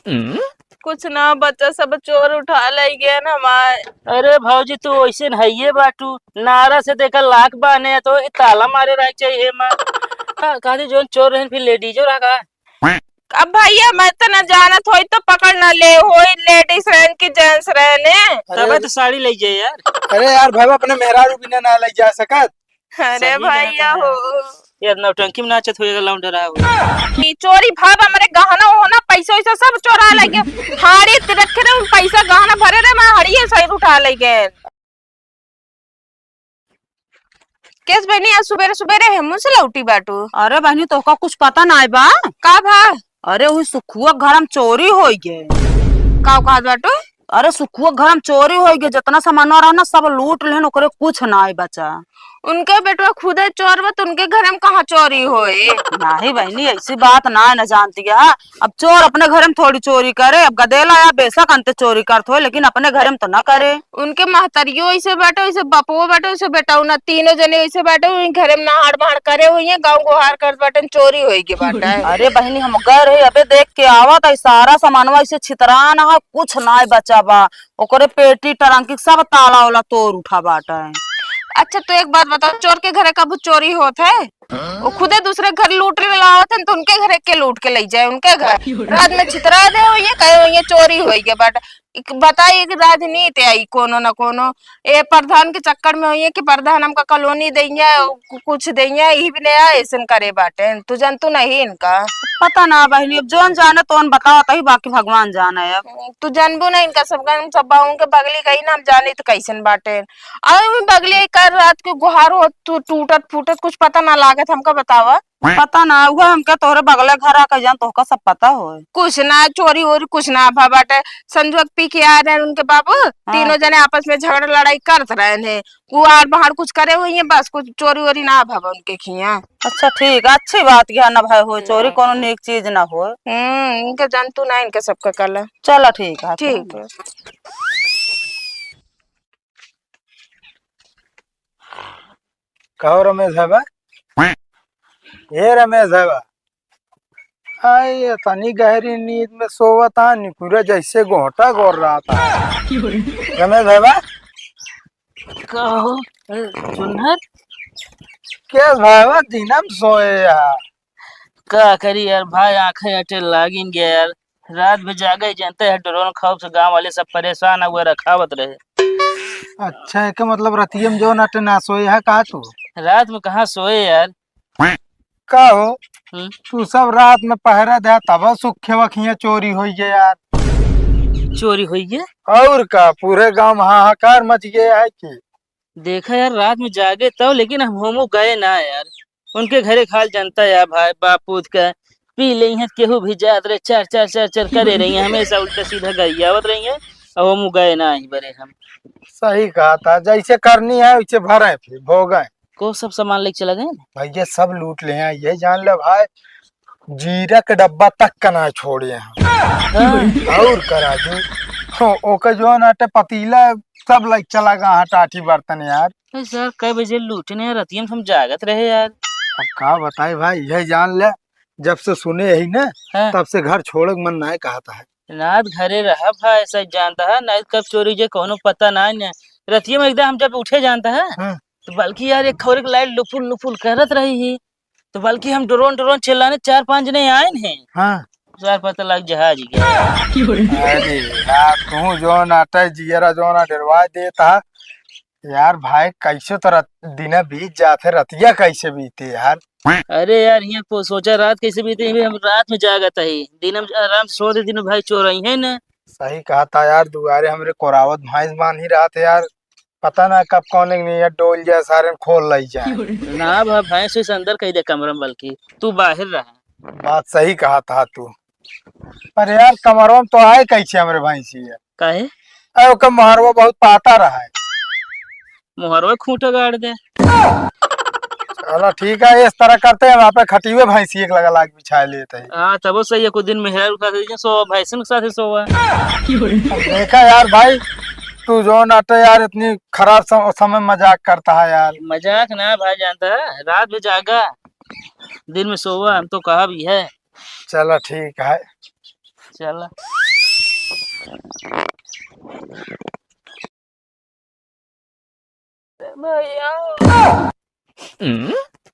कुछ ना बच्चा सब चोर उठा ले गया ना हमारे। अरे भाजी तू ऐसे नहाइए बाटू नारा से देखा लाख बाने तो ये ताला मारे रह चाहिए माँ कहा जो चोर रहन फिर लेडीजो रहा। अब भैया मैं तो न जानत होई तो पकड़ न ले होई लेडीज रहन की जेंट्स रहने। तब तो साड़ी ले जाए यार। अरे यार भाई अपने मेहरारू बिना ना ले जा सकत। अरे भैया हो यार नौटंकी में नाचत होएगा लौंडा हो। चोरी भाव हमारे गहना होना पैसा वैसा सब चोरा ले गए। हाड़ी रखे रहे पैसा गहना भरे रहे मैं हड़िए सही उठा ले गए। केस बहनी आज सुबेरे सुबेरे हम से लौटी बाटू। अरे बहनी तो का कुछ पता ना बा का भा अरे वही सुखुआ घर में चोरी हो गए। का कहा बाटू। अरे सुखुआ घर में चोरी हो गए जितना सामान रहा ना सब लूट लेन ओकरे कुछ ना बचा। उनके बेटवा खुद चोर बा तो उनके घर में कहाँ चोरी होए। नहीं बहनी ऐसी बात ना जानती है। अब चोर अपने घर में थोड़ी चोरी करे अब गदेला या बेशक अंत चोरी करते हो लेकिन अपने घर में तो ना करे। उनके महतरियो ऐसे बैठे वैसे बापुओ बैठे वैसे बेटा ना तीनों जने ऐसे बैठे हुए घर में नहाड़ बहाड़ करे हुई है गाँव गुहार कर बैठे चोरी होगी बाटा। अरे बहनी हम गए रहे अबे देख के आवत है सारा सामान ऐसे छितरा ना कुछ ना बचा बा ओकरे पेटी टरंकी सब ताला वाला तोड़ उठा बाटा है। अच्छा तो एक बात बताओ चोर के घरे कब चोरी होता है। वो खुदे दूसरे घर लूट लावत है तो उनके घरे के लूट के ले जाए उनके घर रात में छितरा दे हो ये कहे हो ये चोरी हो गया बट बताइए कि राजनीति आई कोनो न कोनो ये प्रधान के चक्कर में हुई है कि प्रधान हमका कॉलोनी देंगे कुछ देंगे यही भी नहीं ऐसा करे बाटे तू जानतू नहीं इनका पता ना बहनी अब जोन जाने तो बताओ ही बाकी भगवान जाने अब तू जानबू ना इनका सब बाहू के बगली कही ना हम जाने तो कैसन बाटे अरे बगली कर रात के गुहार हो तू टूटत फूटत कुछ पता ना लागत हमका बतावा। पता ना हुआ हमके तोहरे बगले घर आके जान तोहका सब पता हो कुछ ना चोरी वोरी कुछ ना भा बाटे संजोग पी के आ रहे उनके बाबू तीनों जने आपस में झगड़ा लड़ाई करते रहे हैं गुहार बाहर कुछ करे हुई है बस कुछ चोरी वोरी ना भाव उनके खिया। अच्छा ठीक अच्छी बात क्या ना भाई हो चोरी कोनो नेक चीज ना हो। इनके जानतू ना इनके सबका कल चलो ठीक है ठीक है। कहो रमेश है बा ये रमेश है बा तनी गहरी नींद में सोवा था निकुरा जैसे गोटा गोर रहा था। रमेश है बा कहो सुनहर क्या भाई बा दिनम सोए यार का करी यार भाई आंखें अटे लागिन गया यार रात में जागा ही जानते हैं ड्रोन खौफ से गांव वाले सब परेशान हुए रखावत रहे। अच्छा है कि मतलब रतियम जो नटे ना सोए है कहा तू रात में कहाँ सोए यार का हो तू सब रात में पहरा दे तब सुखे वखिया चोरी हुई है यार। चोरी हुई है और का पूरे गांव में हाहाकार मच गया है कि देखा यार रात में जागे तो लेकिन हम होमो गए ना यार उनके घरे खाल जनता यार भाई बापूत का पी ले हैं केहू भी जात रहे चार चार चार चार करे रही है हमेशा उल्टा सीधा गरियावत रही है और होमो गए ना ही बरे हम। सही कहा था जैसे करनी है वैसे भरे फिर भोगे को सब सामान लेके चला गए ना भैया सब लूट ले हैं ये जान ले भाई जीरा के डब्बा तक का ना छोड़े हैं और करा जो ओके जो नाटे पतीला सब लाइक चला गया टाठी बर्तन यार। सर कई बजे लूटने रतियम हम जागत रहे यार। अब का बताए भाई यह जान ले जब से सुने यही ना तब से घर छोड़ मन ना कहता है नाथ घरे रहा भाई ऐसा जानता है नाथ कब चोरी जे कोनो पता ना रतियम एकदम हम जब उठे जानता है तो बल्कि यार एक खौरे लाइट लुफुल लुफुल करत रही ही तो बल्कि हम ड्रोन ड्रोन चिल्लाने 4-5 जने आए हैं। हाँ यार पता लग जहाज गया। अरे यार तू जो नाटा जियरा जो ना डरवा देता यार भाई कैसे तो दिन बीत जाते रतिया कैसे बीते यार। अरे यार यहाँ सोचा रात कैसे बीते हम रात में जागत है दिन आराम से सो दे दिन भाई चोर रही है ना। सही कहा था यार दुआरे हमरे कोरावत भैंस बांध ही रहा थे यार पता ना कब कौन नहीं डोल जाए सारे खोल ली जाए ना भा भैंस से अंदर कही दे कमरा बल्कि तू बाहर रहा। बात सही कहा था तू पर यार कमरों में तो आए कैसे हमरे भैंसी है काहे अरे मोहरवा बहुत पाता रहा है मोहरवा खूंटा गाड़ दे। चलो ठीक है इस तरह करते हैं वहाँ पे खटीवे भैंसी एक लगा लाग बिछा लेते हैं। हाँ तब सही है कुछ दिन मेहर सो भैंसन के साथ सोवा देखा यार भाई तू जो नाटे यार इतनी खराब समय मजाक करता है यार। मजाक ना भाई जानता है रात में जागा दिन में सोवा हम तो कहा भी है। चलो ठीक है चला। भैया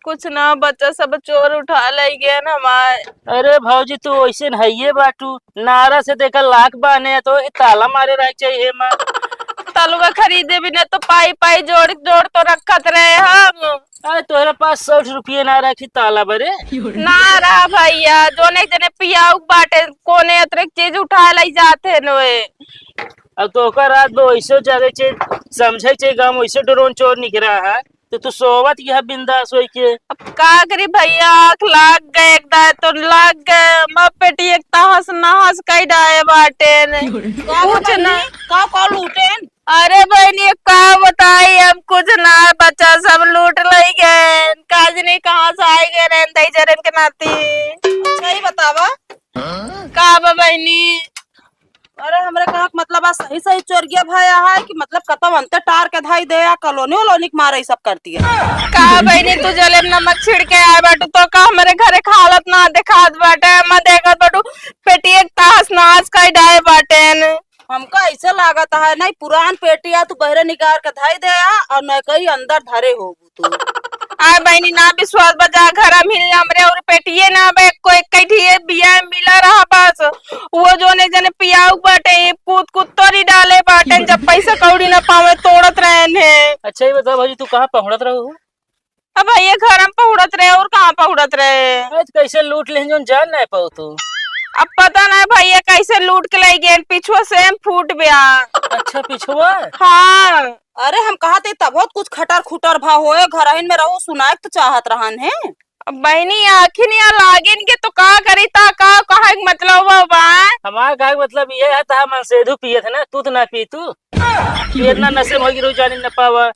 कुछ ना बच्चा सब चोर उठा ले गया ना हमारे। अरे भौजी तू ऐसे नहिए बाटू, नारा से देखा लाख बाने तो ये ताला मारे रह चाहिए माँ। तलुआ खरीदे भी ना तो पाई पाई जोड़ जोड़ तो रखत रहे हम। अरे तोहरे पास 60 रुपये ना रखी ताला बरे। ना रहा भैया जो नहीं जने पियाऊ बाटे कोने अतिरिक्त चीज उठा लाई जाते नोए। अब तो ओकर रात में वैसे जागे चे समझे चे गांव वैसे ड्रोन चोर निकला है तो तू सोवत यह बिंदास होई के। अब का करी भैया आँख लाग गए एकदा तो लाग गए मैं पेटी एक तहस नहस कई डाए बाटे ने कुछ ना का लूटेन। अरे बहनी का बताई हम कुछ ना बच्चा सब लूट ले गए काजनी कहाँ से आए गए रहते जरन के नाती। सही बतावा का बहनी अरे हमरे कहा मतलब आ सही सही चोरिया भाया है कि मतलब कतम अंते टार के धाई दे या कलोनी वलोनी मारे सब करती है। का बहनी तू जले नमक छिड़के आए बाटू तो का हमारे घरे खालत ना दिखात बाटे मैं देखत बाटू पेटी एक तास नाच का डाए बाटे। हमका ऐसे लागत है नहीं पुरान पेटिया तू बहरे निकाल के धाई दे और न कहीं अंदर धरे होगू तू। आय बहनी ना विश्वास बजा घर मिल हमरे और पेटिए ना बे कोई कहीं बिया मिला रहा बस वो जो ने जने पियाऊ बाटे कूद कूद तोरी डाले बाटे जब पैसा कौड़ी ना पावे तोड़त रहे ने। अच्छा ये बता भौजी तू कहाँ पहुंचत रहो? अब भैया घर हम पहुड़त रहे और कहाँ पहुड़त रहे। आज कैसे लूट ले जो जान नहीं पाओ तू। अब पता ना भैया कैसे लूट के ले गए पिछुआ से फूट गया। अच्छा पिछुआ हाँ अरे हम कहा थे तब बहुत कुछ खटर खुटर भा होए घर में रहो सुनाए तो चाहत रहन है। अब बहनी आखिर यहाँ लागिन के तो का करी ता का कहा मतलब बा हमारा का मतलब ये है था मन सेधु पिए थे ना तू तो ना पी तू ये इतना नशे में होगी रो जाने न पावा।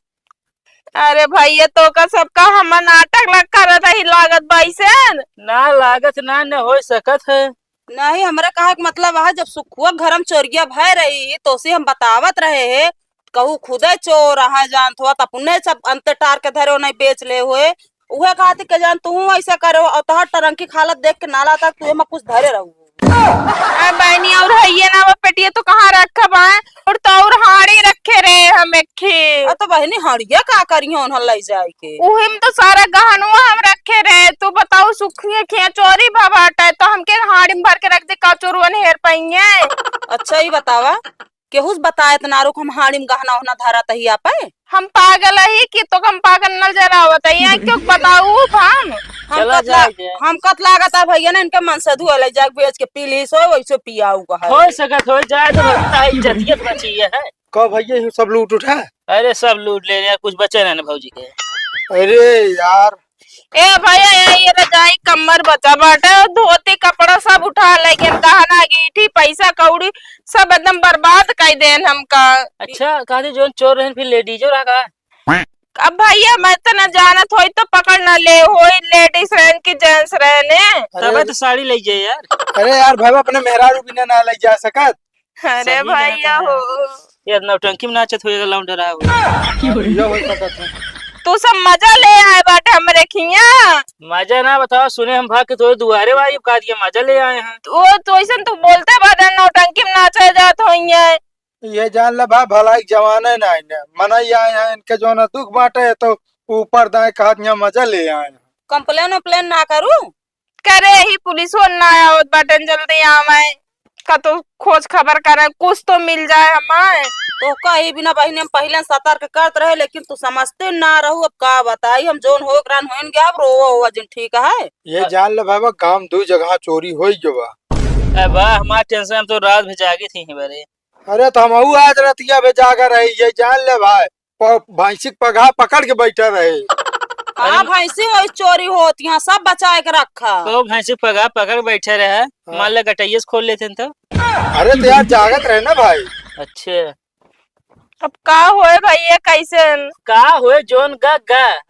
अरे भैया तो का सबका हम नाटक लग कर रही लागत बाईसे ना लागत ना न हो सकत है। नहीं हमारे कहा मतलब है जब सुखुआ घर में चोरिया भय रही तो उसे हम बतावत रहे है कहू खुदे चोर रहा जान थोड़ा अपने सब अंत टार के धरे नहीं बेच ले हुए उहे कहा थी के जान तू ऐसा करे और तोहर टरंकी हालत देख के नाला तक तू में कुछ धरे रहू। बहनी और है ना वो पेटिया तो कहाँ रखा बा और तो और हाड़ी रखे रहे हम एक तो बहनी हड़िया का करियो उन्हें ले जाए के उहिम तो सारा गहनुआ हम रखे रहे तू बताओ सुखिए खिया चोरी भवाटा है तो हमके हाड़ी में भर के रख दे का चोरवन हेर पाएंगे। अच्छा ही बतावा केहुस बताए इतना रुक हम हाड़ी में गहना उहना धरा तही आप हम पागल ही कि तो हम पागल नजर आवत है क्यों बताऊ हम कत लागत है भैया ना इनके मन से धुए जाग बेच के पी ली सो वैसे पियाऊ का हो सकत हो जाए तो इज्जतियत बची है। कब भैया ये सब लूट उठा? अरे सब लूट ले रहे कुछ बचे ना भौजी के। अरे यार ए भैया ये रजाई कमर बचा बाटे धोती कपड़ा सब उठा लेके गहना गीठी पैसा कौड़ी सब एकदम बर्बाद कर देन हमका। अच्छा कहा जो चोर रहन फिर लेडीजो रहा। अब भैया मैं तो न जानत होई तो पकड़ न ले होई लेडीज रहन की जेंट्स रहने तब तो साड़ी ले जाए यार। अरे यार भाई अपने मेहरारू बिना ना ले जा सकत। अरे भैया हो यार नौटंकी में नाचत होएगा लौंडा हो सकत है। तू सब मजा ले आए बाटे हमरे खिया। मजा ना बताओ सुने हम भाग के तो दुआरे वाली का दिया मजा ले आए हैं। वो तो ऐसा तू बोलते बाटे नौटंकी में नाचे जात होइए। ये जान ले भाई भलाई जमाने ना मनाई आए हैं इनके जो ना दुख बांटे तो ऊपर दाएं कहा मजा ले आए हैं। कंप्लेन उप्लेन ना करूं करे ही पुलिस हो ना आवत बाटन जल्दी आवे का तो खोज खबर करे कुछ तो मिल जाए हमारे। तो कहीं बिना बहनी हम पहले सतर्क करते रहे लेकिन तू समझते ना रहू अब का बताई हम जोन हो ग्रान होइन गया अब रोवा हुआ जिन ठीक है। ये जान ले बाबा काम दो जगह चोरी होई जो बा। वाह हमारे टेंशन में तो रात में जागी थी बरे। अरे तो हम आज रतिया में जाकर रही ये जान ले भाई भैंसी पगहा पकड़ के बैठा रहे। हाँ भैंसी वही चोरी होती है सब बचा के रखा। तो भैंसी पगहा पकड़ बैठे रहे मान लो गटैया खोल लेते तो। अरे तो यार जागत रहे ना भाई। अच्छा अब का होए भैया कैसे का होए जोन गा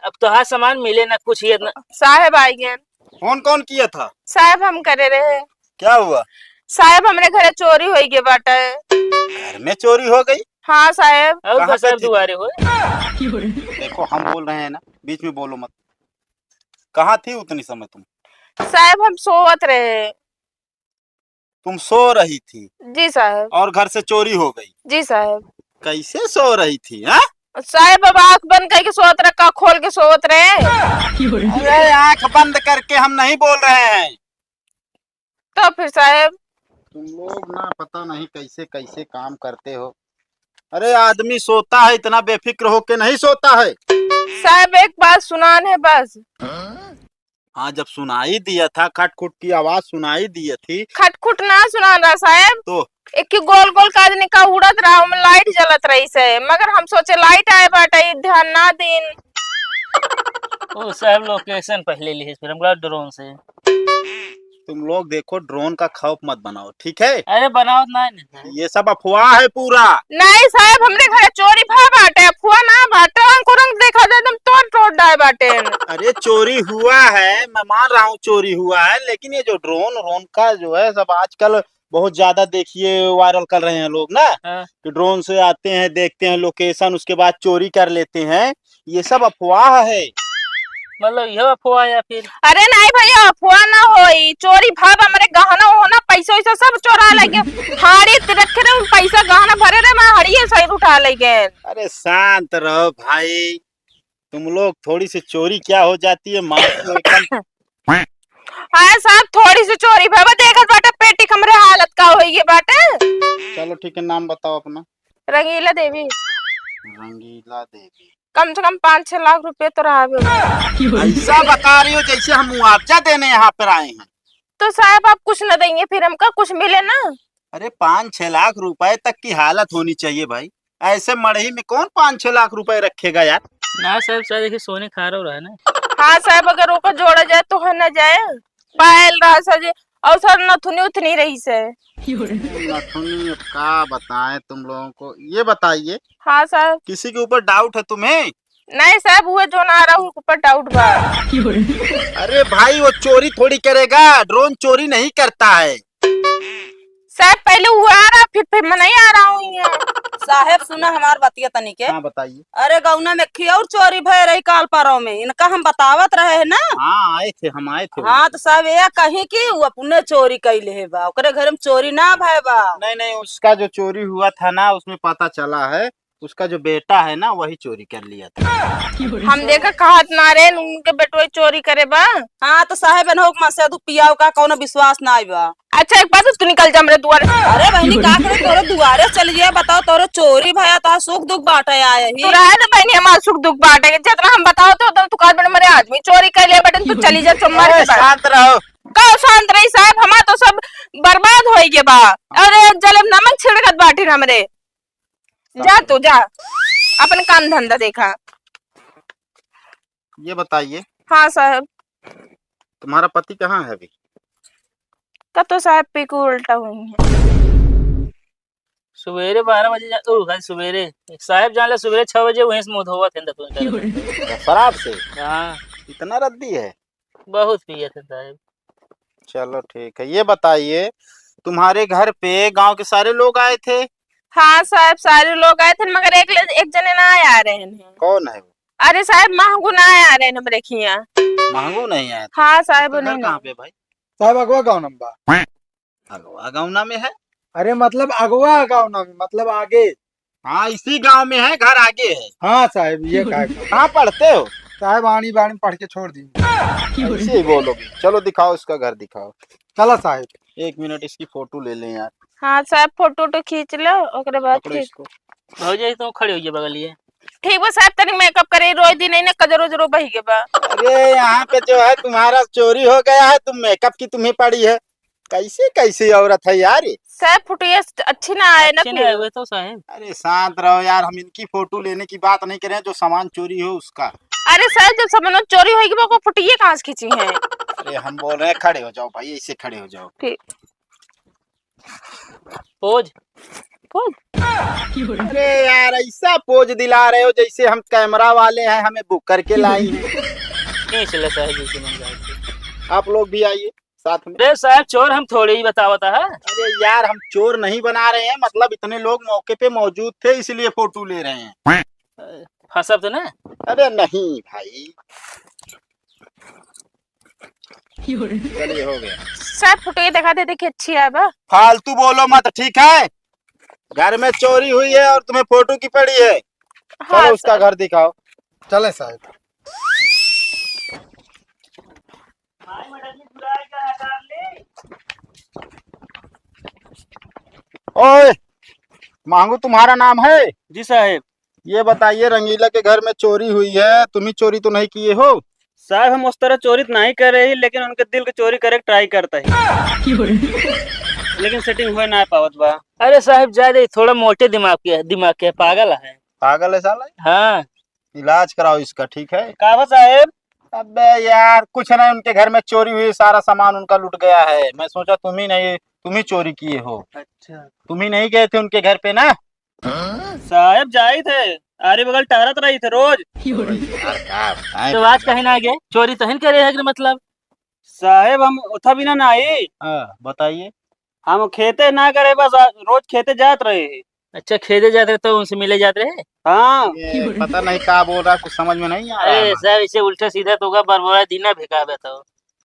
अब तो हाँ सामान मिले ना कुछ ये ना। साहेब आई गए। फोन कौन किया था? साहेब हम करे रहे। क्या हुआ? साहेब हमरे घरे चोरी हो गई बाटे। घर में चोरी हो गई? हाँ साहेब। और साहब दुआरे हो। देखो हम बोल रहे हैं ना बीच में बोलो मत। कहाँ थी उतनी समय तुम? साहेब हम सोवत रहे। तुम सो रही थी जी साहब। और घर से चोरी हो गई। जी साहब। कैसे सो रही थी? हाँ, साहब अब आँख बंद करके सोत रहे, का खोल के सोत रहे। अरे आंख बंद करके हम नहीं बोल रहे हैं। तो फिर साहब तुम लोग ना पता नहीं कैसे कैसे काम करते हो। अरे आदमी सोता है इतना बेफिक्र होके नहीं सोता है। साहब एक बात सुनान है बस। हाँ, जब सुनाई दिया था, खटखुट की आवाज सुनाई दी थी खटखुट ना सुनान रहा साहब, तो एक की गोल गोल काजनी का उड़त रहा, हम लाइट जलत रही से, मगर हम सोचे लाइट आए बाटे, ध्यान ना दिन। ओ साहब लोकेशन पहले ली फिर हम ड्रोन से। तुम लोग देखो, ड्रोन का खौफ मत बनाओ, ठीक है? अरे बनाओ ना नहीं। ये सब अफवाह है पूरा। नहीं साहब, हमरे घरे चोरी भा बाटे, अफवाह ना बाटे, को रंग देखा जाए तुम तोड़ तोड़ डाए बाटे। अरे चोरी हुआ है, मैं मान रहा हूँ चोरी हुआ है, लेकिन ये जो ड्रोन का जो है सब आजकल बहुत ज्यादा देखिए वायरल कर रहे हैं लोग ना, हाँ। कि ड्रोन से आते हैं, देखते हैं लोकेशन, उसके बाद चोरी कर लेते हैं। ये सब अफवाह है। मतलब यह अफवाह या फिर? अरे नहीं भैया, अफवाह ना होई, चोरी भाव हमारे गहना होना पैसा वैसा सब चोरा लेके, हाड़ी रखे रहे, पैसा गहना भरे रहे, मैं हड़िए सही उठा लेके। अरे शांत रहो भाई, तुम लोग थोड़ी सी चोरी क्या हो जाती है हाँ साहब, थोड़ी सी चोरी भाव देखत बाटे, पेटी कमरे हालत का होई बाटे। चलो ठीक है, नाम बताओ अपना। रंगीला देवी। रंगीला देवी। कम से कम 5-6 लाख रुपए तो रहा। ऐसा बता रही हो जैसे हम मुआवजा देने यहाँ पर आए हैं। तो साहब आप कुछ न देंगे फिर हमका कुछ मिले ना। अरे 5-6 लाख रुपए तक की हालत होनी चाहिए भाई। ऐसे मड़ही में कौन 5-6 लाख रुपए रखेगा यार? ना साहब सर देखिए सोने खा रहा है ना। हाँ साहब, अगर वो जोड़ा जाए तो है न जाए, पायल रहा सजे और सर नथुनी उथनी रही से। नथुनी अब क्या बताएं तुम लोगों को, ये बताइए। हाँ साहब। किसी के ऊपर डाउट है तुम्हें? नहीं साहब, वो जो ना रहा ऊपर डाउट बा। अरे भाई वो चोरी थोड़ी करेगा, ड्रोन चोरी नहीं करता है। साहब पहले वो आ रहा, फिर मैं नहीं आ रहा हूँ यहाँ। साहेब सुना हमार बतिया तनी के। हाँ बताइए। अरे गौना में खी और चोरी भय रही काल पारो में, इनका हम बतावत रहे है ना। हाँ आए थे, हम आए थे। हाँ तो साहब ये कहीं की वो अपने चोरी कैले है बा, ओकरे घर में चोरी ना भय बा। नहीं नहीं, उसका जो चोरी हुआ था ना, उसमें पता चला है उसका जो बेटा है ना वही चोरी कर लिया था। हम देखा कहत ना रे उनके बेटो चोरी करे बा। हाँ तो साहेब एनहो से दू पियाव का कोनो विश्वास ना आई बा। अच्छा एक बात, तू निकल जा मेरे द्वारे। अरे बहनी का करे तोरे दुआरे चल गया, बताओ तोरे चोरी भया तो सुख दुख बांटे आए ही। तू रहे ना बहनी, हमारा सुख दुख बांटेगे, जितना हम बताओ तो उतना तू कह बेटा मेरे आदमी चोरी कर लिया बेटा, तू चली जा चुम्मा के साथ। शांत रहो। का शांत रही साहब, हमारा तो सब बर्बाद होई के बा। अरे जलब नमक छिड़कत बाटी हमरे। जा तू जा, अपन काम धंधा देखा। ये बताइए, हाँ साहब। तुम्हारा पति कहाँ है अभी? का तो साहब पी को उल्टा हुई है। सवेरे 12 बजे सवेरे साहब जान ले, सवेरे 6 बजे वहीं से मुंह धोवा थे। शराब से? हाँ इतना रद्दी है? बहुत पिए थे साहब। चलो ठीक है, ये बताइए तुम्हारे घर पे गांव के सारे लोग आए थे? हाँ साहब सारे लोग आए थे, मगर एक जने ना आ रहे हैं। कौन है वो? अरे साहब महंगू ना आ रहे हैं खिया। महंगू नहीं आया? हाँ साहब घर नहीं। कहाँ पे भाई? साहब अगवा गाँव नंबर। अगवा गाँव में है? अरे मतलब अगवा गाँव में मतलब आगे। हाँ इसी गांव में है, घर आगे है। हाँ साहब ये कहाँ पढ़ते हो? साहब आनी बानी पढ़ के छोड़ दी। ऐसे ही बोलोगे। चलो दिखाओ, इसका घर दिखाओ। चलो साहब। 1 मिनट इसकी फोटो ले लें यार। हाँ साहब फोटो तो खींच लो, ओकरे बाद पकड़ो इसको। हो जाए तो खड़े हो जाए बगलिए। ठीक बा साहब, तनी मेकअप करे, रोज दिन नहीं ना कजरो जरो बही के बा। अरे यहाँ पे जो है तुम्हारा चोरी हो गया है, तुम मेकअप की तुम्हें पड़ी है। कैसे कैसी औरत है यार ये? साहब फोटो अच्छी ना आए ना अच्छे नहीं फिर। हुए तो साहब। अरे शांत रहो यार, हम इनकी फोटो लेने की बात नहीं कर रहे हैं, जो सामान चोरी हो उसका। अरे साहब जब सामान चोरी होगी वो फुटिये कहाँ से खींची है। अरे हम बोल रहे हैं खड़े हो जाओ भाई, ऐसे खड़े हो जाओ। ठीक। पोज अरे यार ऐसा पोज दिला रहे हो जैसे हम कैमरा वाले हैं, हमें बुक करके लाई हैं। नहीं चले साहब जैसे मन जाए। आप लोग भी आइए साथ में। अरे साहब चोर हम थोड़े ही बतावता है। अरे यार हम चोर नहीं बना रहे हैं, मतलब इतने लोग मौके पे मौजूद थे इसलिए फोटो ले रहे हैं। फंसब तो ना? अरे नहीं भाई। चलिए हो गया। साहब फोटो दिखा दे, देखिए अच्छी है बा। फालतू बोलो मत, ठीक है? घर में चोरी हुई है और तुम्हें फोटो की पड़ी है। हाँ चलो उसका घर दिखाओ। चले साहब। ओए मांगू, तुम्हारा नाम है? जी साहब। ये बताइए, रंगीला के घर में चोरी हुई है, तुम ही चोरी तो नहीं किए हो? साहब हम उस तरह चोरी तो नहीं कर रहे हैं, लेकिन उनके दिल की चोरी करे ट्राई करता है। लेकिन सेटिंग हो ना पावत बा। अरे साहब ज्यादा थोड़ा मोटे दिमाग के पागल है। पागल है साला। हाँ। इलाज कराओ इसका, ठीक है? कावा साहब। अबे यार कुछ नहीं, उनके घर में चोरी हुई, सारा सामान उनका लुट गया है। मैं सोचा तुम ही चोरी किए हो। अच्छा। तुम ही नहीं गए थे उनके घर पे ना? साहब जाए थे, आरे बगल टहरत रही थे रोज। तो आज कहीं ना गए, चोरी तो करे है मतलब? साहब हम उठा बिना ना आई। बताइए। हम खेते ना करे, बस रोज खेते जात रहे हैं। अच्छा खेते जाते रहे तो उनसे मिले जाते रहे? हाँ। ये पता नहीं क्या बोल रहा, कुछ समझ में नहीं आ रहा है। अरे सर इसे उल्टा सीधा तो होगा, बरबरा दीना भिका तो